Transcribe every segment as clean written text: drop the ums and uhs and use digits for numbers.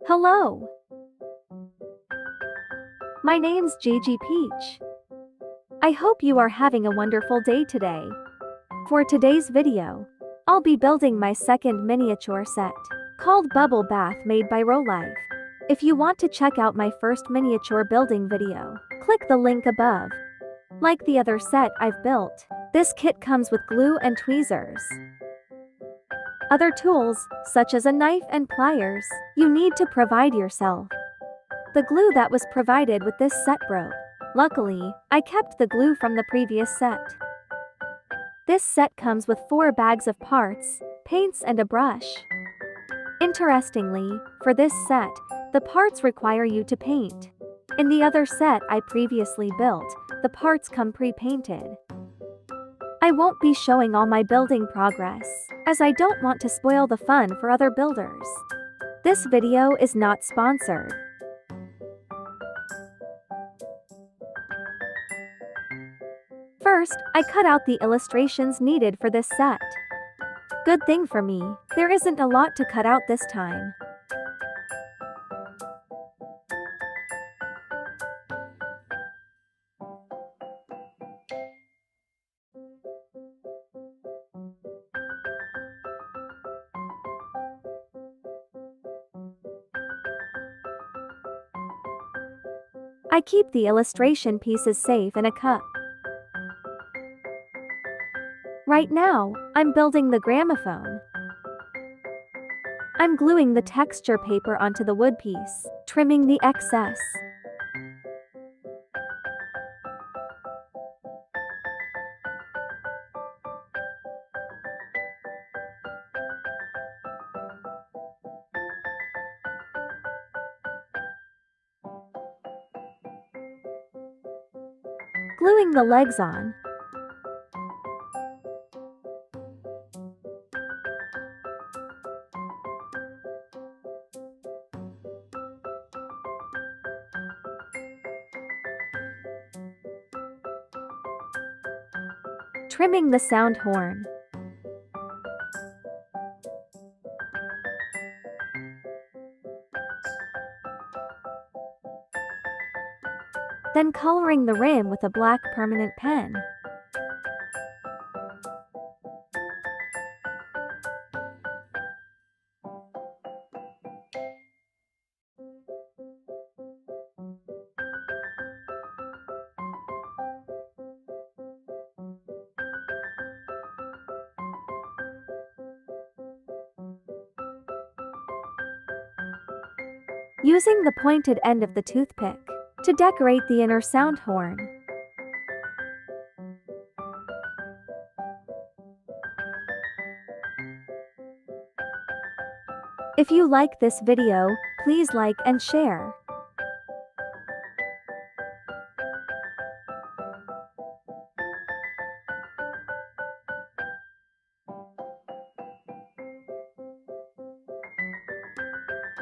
Hello, my name's Gigi Peach. I hope you are having a wonderful day today. For today's video, I'll be building my second miniature set, called Bubble Bath made by Rolife. If you want to check out my first miniature building video, click the link above. Like the other set I've built, this kit comes with glue and tweezers. Other tools, such as a knife and pliers, you need to provide yourself. The glue that was provided with this set broke. Luckily, I kept the glue from the previous set. This set comes with 4 bags of parts, paints and a brush. Interestingly, for this set, the parts require you to paint. In the other set I previously built, the parts come pre-painted. I won't be showing all my building progress, as I don't want to spoil the fun for other builders. This video is not sponsored. First, I cut out the illustrations needed for this set. Good thing for me, there isn't a lot to cut out this time. I keep the illustration pieces safe in a cup. Right now, I'm building the gramophone. I'm gluing the texture paper onto the wood piece, trimming the excess. Gluing the legs on. Trimming the sound horn. Then coloring the rim with a black permanent pen. Using the pointed end of the toothpick to decorate the inner sound horn. If you like this video, please like and share.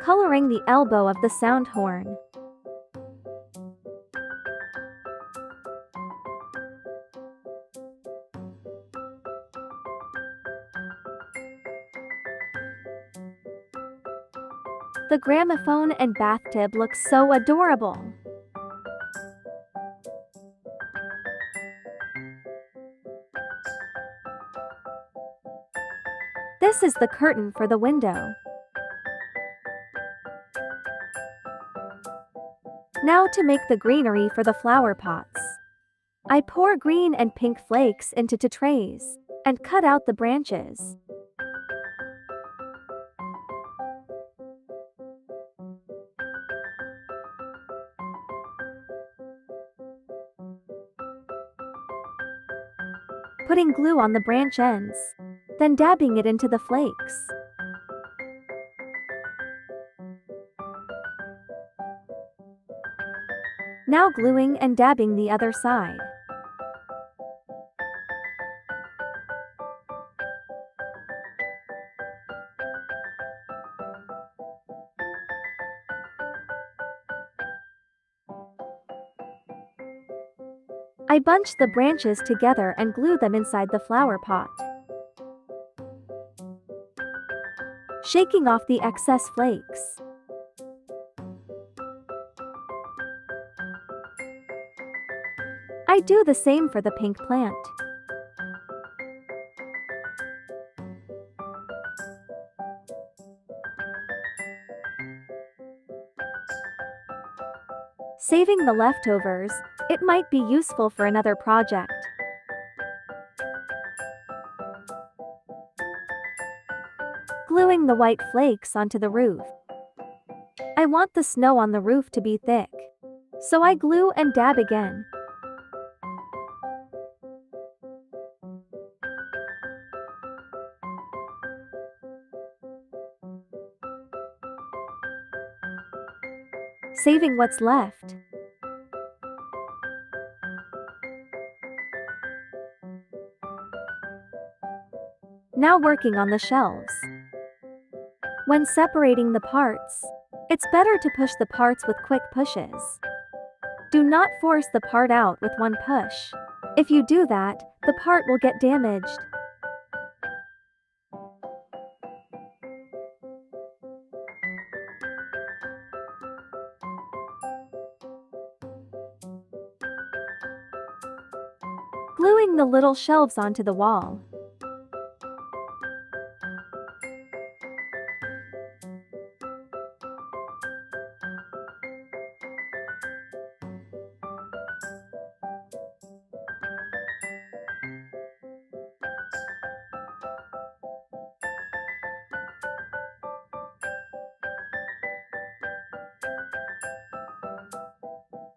Coloring the elbow of the sound horn. The gramophone and bathtub look so adorable. This is the curtain for the window. Now to make the greenery for the flower pots. I pour green and pink flakes into 2 trays, and cut out the branches. Putting glue on the branch ends, then dabbing it into the flakes. Now gluing and dabbing the other side. I bunch the branches together and glue them inside the flower pot. Shaking off the excess flakes. I do the same for the pink plant. Saving the leftovers, it might be useful for another project. Gluing the white flakes onto the roof. I want the snow on the roof to be thick. So I glue and dab again. Saving what's left. Now working on the shelves. When separating the parts, it's better to push the parts with quick pushes. Do not force the part out with one push. If you do that, the part will get damaged. Gluing the little shelves onto the wall.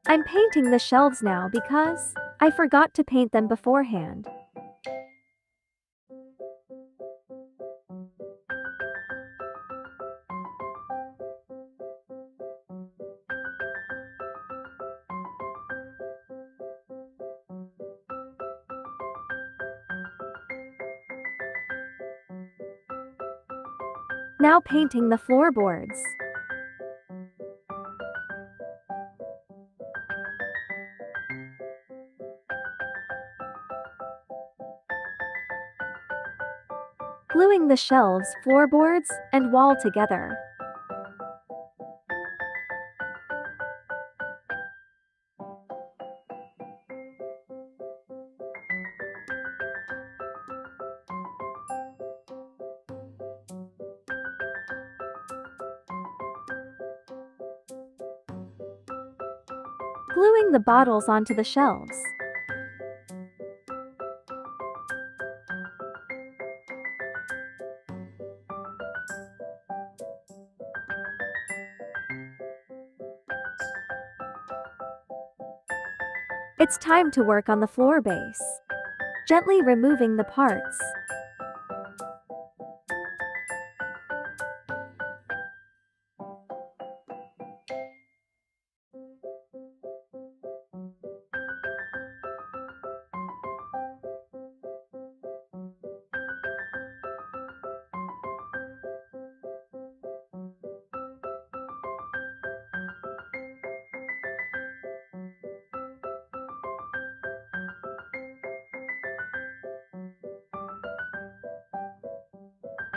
I'm painting the shelves now because I forgot to paint them beforehand. Now painting the floorboards. Gluing the shelves, floorboards, and wall together. Gluing the bottles onto the shelves. It's time to work on the floor base. Gently removing the parts.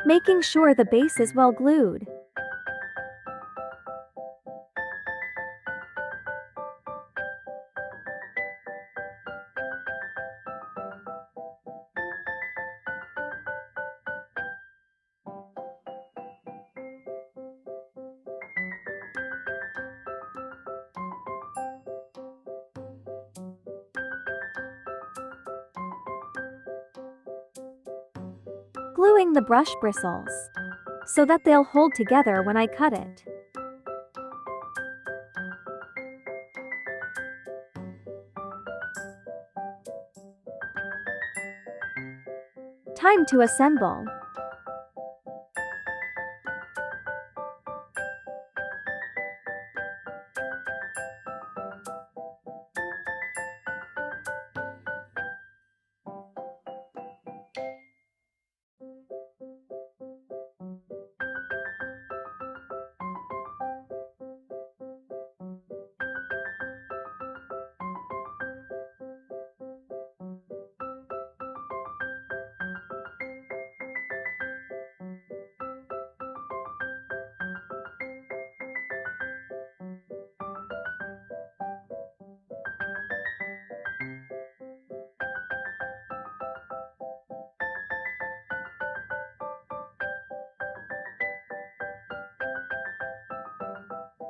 Making sure the base is well glued. Gluing the brush bristles so that they'll hold together when I cut it. Time to assemble.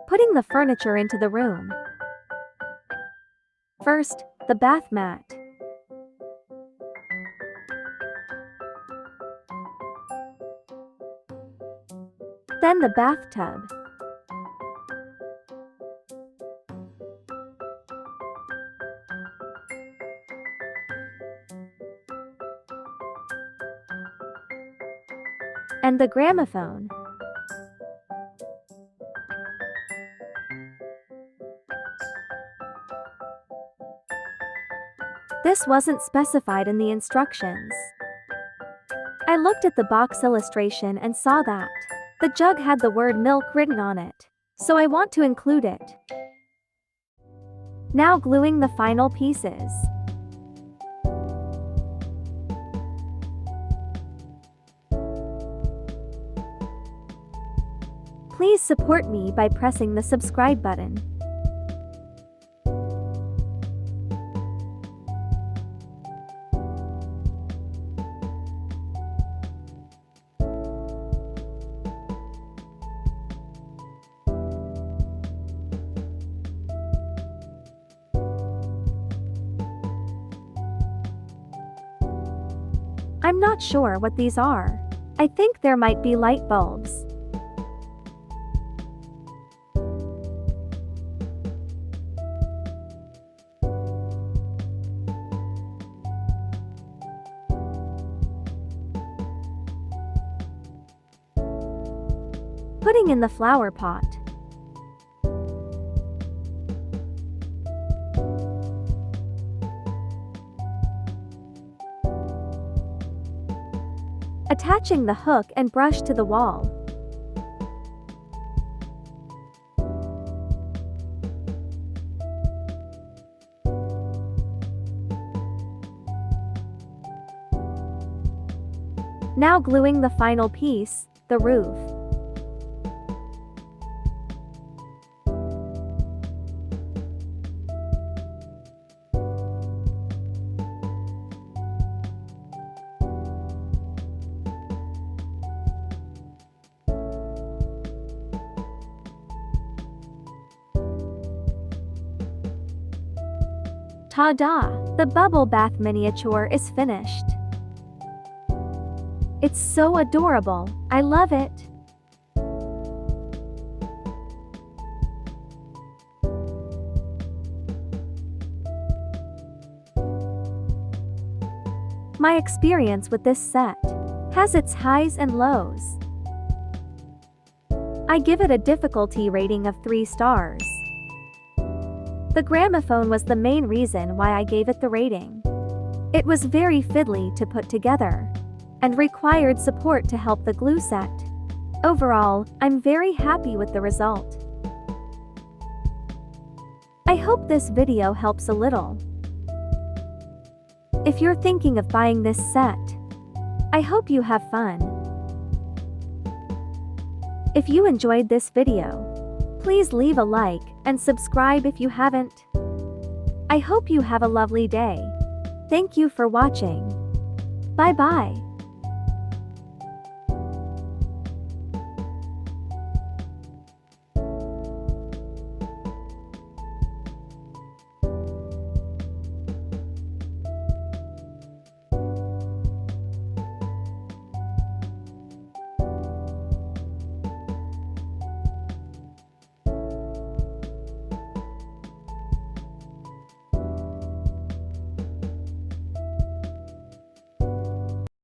Putting the furniture into the room. First, the bath mat. Then the bathtub. And the gramophone. This wasn't specified in the instructions. I looked at the box illustration and saw that the jug had the word milk written on it, so I want to include it. Now gluing the final pieces. Please support me by pressing the subscribe button. I'm not sure what these are. I think there might be light bulbs. Putting in the flower pot. Attaching the hook and brush to the wall. Now gluing the final piece, the roof. Ta-da! The bubble bath miniature is finished. It's so adorable. I love it. My experience with this set has its highs and lows. I give it a difficulty rating of 3 stars. The gramophone was the main reason why I gave it the rating. It was very fiddly to put together and required support to help the glue set. Overall, I'm very happy with the result. I hope this video helps a little. If you're thinking of buying this set, I hope you have fun. If you enjoyed this video, please leave a like and subscribe if you haven't. I hope you have a lovely day. Thank you for watching. Bye bye.